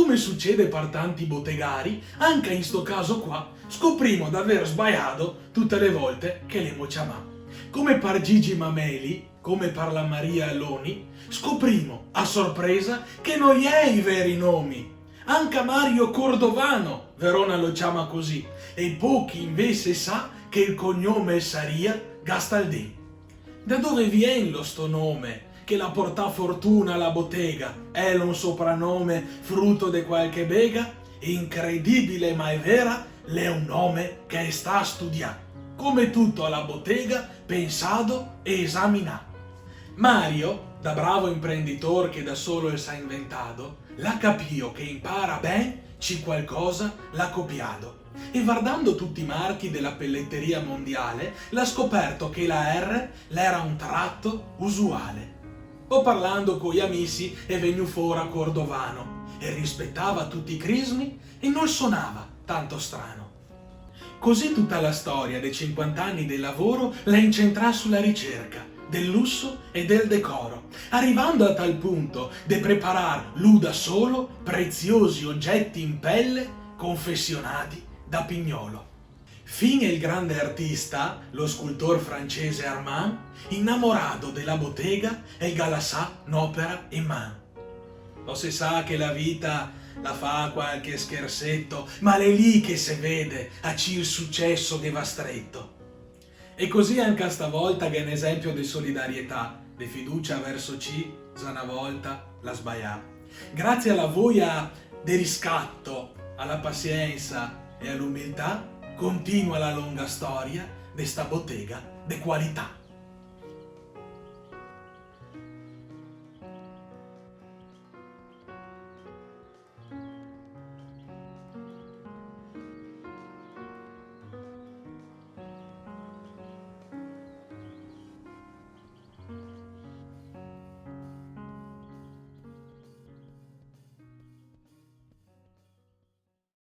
come succede per tanti bottegari, anche in sto caso qua scoprimo d'aver sbagliato tutte le volte che le chiamà. Come per Gigi Mameli, come per la Maria Aloni, scoprimo a sorpresa che non è i veri nomi. Anche Mario Cordovano, Verona lo chiama così, e pochi invece sa che il cognome saria Gastaldin. Da dove viene lo sto nome? Che la portà fortuna alla bottega? È un soprannome frutto di qualche bega? Incredibile ma è vera, l'è un nome che sta a studiare. Come tutto alla bottega, pensato e esaminato. Mario, da bravo imprenditore che da solo s'ha inventato, l'ha capito che impara ben, ci qualcosa l'ha copiato. E guardando tutti i marchi della pelletteria mondiale, l'ha scoperto che la R l'era un tratto usuale. O parlando con gli amici è venuto fuori a Cordovano e rispettava tutti i crismi e non suonava tanto strano. Così tutta la storia dei 50 anni del lavoro la incentra sulla ricerca del lusso e del decoro, arrivando a tal punto di preparar lui da solo preziosi oggetti in pelle confezionati da Pignolo. Fin il grande artista, lo scultor francese Armand, innamorato della bottega e galassà un'opera in mano. Lo si sa che la vita la fa qualche scherzetto, ma è lì che si vede a ci il successo che va stretto. E così anche stavolta che è un esempio di solidarietà, di fiducia verso chi, già una volta, la sbaglià. Grazie alla voglia di riscatto, alla pazienza e all'umiltà, continua la lunga storia di sta bottega di qualità.